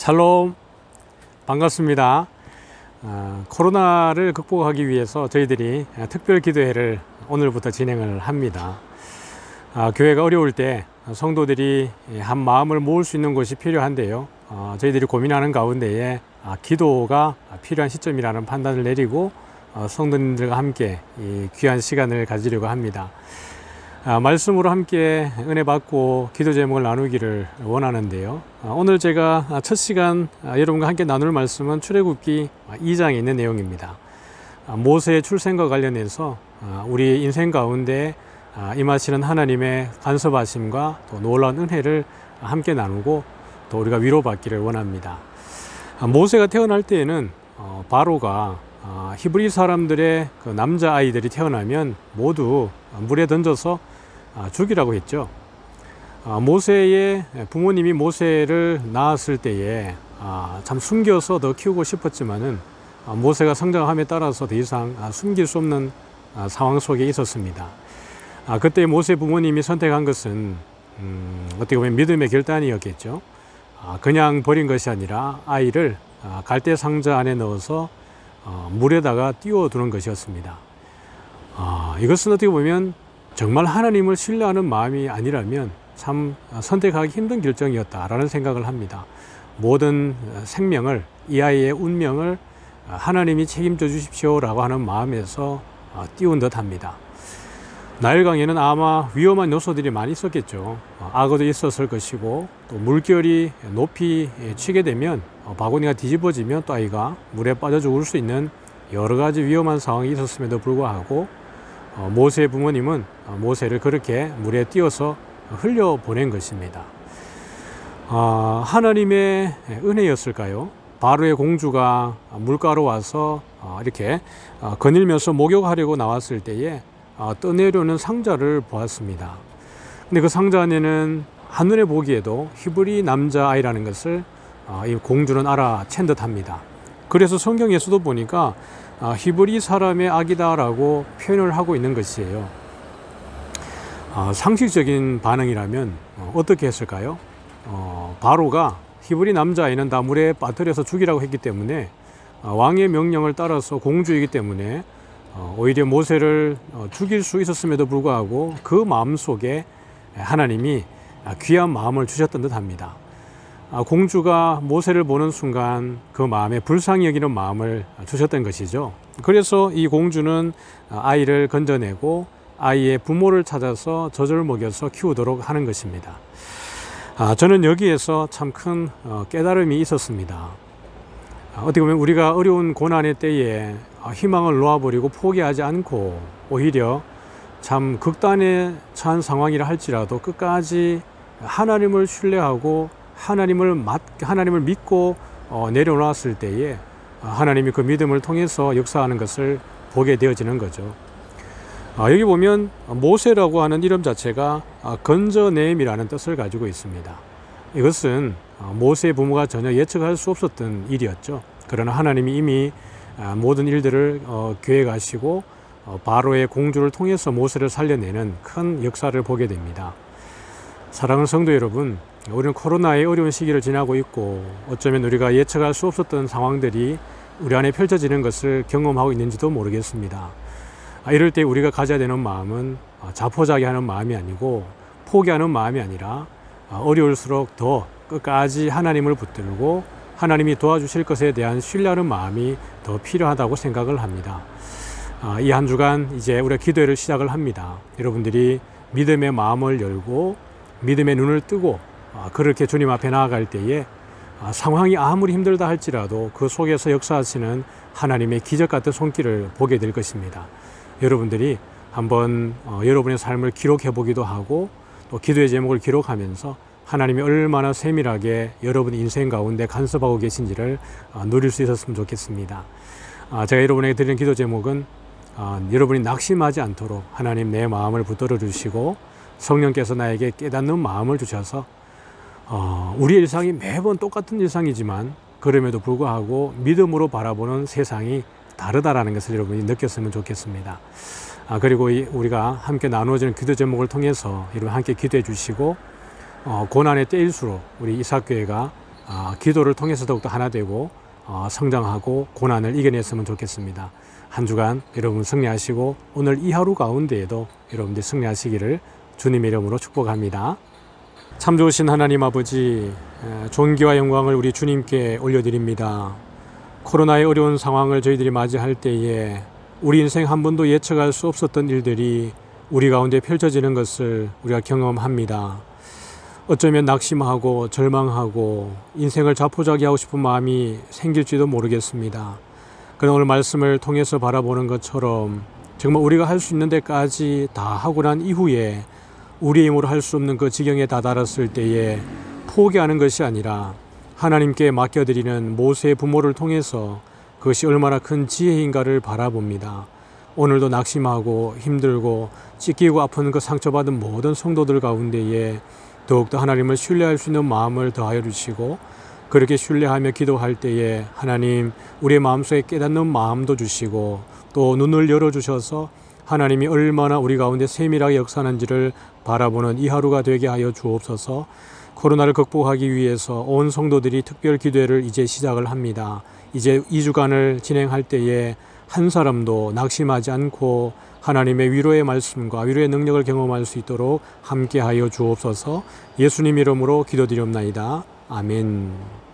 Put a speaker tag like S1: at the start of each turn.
S1: 샬롬, 반갑습니다. 코로나를 극복하기 위해서 저희들이 특별 기도회를 오늘부터 진행을 합니다. 교회가 어려울 때 성도들이 한 마음을 모을 수 있는 곳이 필요한데요. 저희들이 고민하는 가운데에 기도가 필요한 시점이라는 판단을 내리고 성도님들과 함께 이 귀한 시간을 가지려고 합니다. 말씀으로 함께 은혜 받고 기도 제목을 나누기를 원하는데요. 오늘 제가 첫 시간 여러분과 함께 나눌 말씀은 출애굽기 2장에 있는 내용입니다. 모세의 출생과 관련해서 우리 인생 가운데 임하시는 하나님의 간섭하심과 또 놀라운 은혜를 함께 나누고 또 우리가 위로받기를 원합니다. 모세가 태어날 때에는 바로가 히브리 사람들의 그 남자아이들이 태어나면 모두 물에 던져서 죽이라고 했죠. 모세의 부모님이 모세를 낳았을 때에 참 숨겨서 더 키우고 싶었지만은 모세가 성장함에 따라서 더 이상 숨길 수 없는 상황 속에 있었습니다. 그때 모세 부모님이 선택한 것은 어떻게 보면 믿음의 결단이었겠죠. 그냥 버린 것이 아니라 아이를 갈대 상자 안에 넣어서 물에다가 띄워두는 것이었습니다. 이것은 어떻게 보면 정말 하나님을 신뢰하는 마음이 아니라면 참 선택하기 힘든 결정이었다라는 생각을 합니다. 모든 생명을, 이 아이의 운명을 하나님이 책임져 주십시오라고 하는 마음에서 띄운 듯 합니다. 나일강에는 아마 위험한 요소들이 많이 있었겠죠. 악어도 있었을 것이고 또 물결이 높이 치게 되면 바구니가 뒤집어지면 또 아이가 물에 빠져 죽을 수 있는 여러 가지 위험한 상황이 있었음에도 불구하고 모세의 부모님은 모세를 그렇게 물에 띄워서 흘려보낸 것입니다. 하나님의 은혜였을까요? 바로의 공주가 물가로 와서 이렇게 거닐면서 목욕하려고 나왔을 때에 떠내려오는 상자를 보았습니다. 근데 그 상자 안에는 한눈에 보기에도 히브리 남자아이라는 것을 이 공주는 알아챈 듯 합니다. 그래서 성경에서도 보니까 히브리 사람의 아기다라고 표현을 하고 있는 것이에요. 상식적인 반응이라면 어떻게 했을까요? 바로가 히브리 남자아이는 다 물에 빠뜨려서 죽이라고 했기 때문에 왕의 명령을 따라서 공주이기 때문에 오히려 모세를 죽일 수 있었음에도 불구하고 그 마음속에 하나님이 귀한 마음을 주셨던 듯 합니다. 공주가 모세를 보는 순간 그 마음에 불쌍히 여기는 마음을 주셨던 것이죠. 그래서 이 공주는 아이를 건져내고 아이의 부모를 찾아서 젖을 먹여서 키우도록 하는 것입니다. 저는 여기에서 참 큰 깨달음이 있었습니다. 어떻게 보면 우리가 어려운 고난의 때에 희망을 놓아버리고 포기하지 않고 오히려 참 극단에 처한 상황이라 할지라도 끝까지 하나님을 신뢰하고 하나님을 믿고 내려놓았을 때에 하나님이 그 믿음을 통해서 역사하는 것을 보게 되어지는 거죠. 여기 보면 모세라고 하는 이름 자체가 건져냄이라는 뜻을 가지고 있습니다. 이것은 모세의 부모가 전혀 예측할 수 없었던 일이었죠. 그러나 하나님이 이미 모든 일들을 계획하시고 바로의 공주를 통해서 모세를 살려내는 큰 역사를 보게 됩니다. 사랑하는 성도 여러분, 우리는 코로나의 어려운 시기를 지나고 있고 어쩌면 우리가 예측할 수 없었던 상황들이 우리 안에 펼쳐지는 것을 경험하고 있는지도 모르겠습니다. 이럴 때 우리가 가져야 되는 마음은 자포자기하는 마음이 아니고 포기하는 마음이 아니라 어려울수록 더 끝까지 하나님을 붙들고 하나님이 도와주실 것에 대한 신뢰하는 마음이 더 필요하다고 생각을 합니다. 이 한 주간 이제 우리가 기도회를 시작을 합니다. 여러분들이 믿음의 마음을 열고 믿음의 눈을 뜨고 그렇게 주님 앞에 나아갈 때에 상황이 아무리 힘들다 할지라도 그 속에서 역사하시는 하나님의 기적 같은 손길을 보게 될 것입니다. 여러분들이 한번 여러분의 삶을 기록해 보기도 하고 또 기도의 제목을 기록하면서 하나님이 얼마나 세밀하게 여러분 인생 가운데 간섭하고 계신지를 누릴 수 있었으면 좋겠습니다. 제가 여러분에게 드리는 기도 제목은 여러분이 낙심하지 않도록 하나님 내 마음을 붙들어 주시고 성령께서 나에게 깨닫는 마음을 주셔서 우리의 일상이 매번 똑같은 일상이지만 그럼에도 불구하고 믿음으로 바라보는 세상이 다르다라는 것을 여러분이 느꼈으면 좋겠습니다. 그리고 우리가 함께 나누어지는 기도 제목을 통해서 여러분 함께 기도해 주시고 고난의 때일수록 우리 이삭교회가 기도를 통해서 더욱더 하나 되고 성장하고 고난을 이겨냈으면 좋겠습니다. 한 주간 여러분 승리하시고 오늘 이 하루 가운데에도 여러분들 승리하시기를 주님의 이름으로 축복합니다. 참 좋으신 하나님 아버지, 존귀와 영광을 우리 주님께 올려드립니다. 코로나의 어려운 상황을 저희들이 맞이할 때에 우리 인생 한 번도 예측할 수 없었던 일들이 우리 가운데 펼쳐지는 것을 우리가 경험합니다. 어쩌면 낙심하고 절망하고 인생을 자포자기하고 싶은 마음이 생길지도 모르겠습니다. 그러나 오늘 말씀을 통해서 바라보는 것처럼 정말 우리가 할 수 있는 데까지 다 하고 난 이후에 우리의 힘으로 할 수 없는 그 지경에 다다랐을 때에 포기하는 것이 아니라 하나님께 맡겨드리는 모세의 부모를 통해서 그것이 얼마나 큰 지혜인가를 바라봅니다. 오늘도 낙심하고 힘들고 찢기고 아픈 그 상처받은 모든 성도들 가운데에 더욱더 하나님을 신뢰할 수 있는 마음을 더하여 주시고 그렇게 신뢰하며 기도할 때에 하나님 우리의 마음속에 깨닫는 마음도 주시고 또 눈을 열어주셔서 하나님이 얼마나 우리 가운데 세밀하게 역사하는지를 바라보는 이 하루가 되게 하여 주옵소서. 코로나를 극복하기 위해서 온 성도들이 특별 기도회를 이제 시작을 합니다. 이제 2주간을 진행할 때에 한 사람도 낙심하지 않고 하나님의 위로의 말씀과 위로의 능력을 경험할 수 있도록 함께하여 주옵소서. 예수님 이름으로 기도드리옵나이다. 아멘.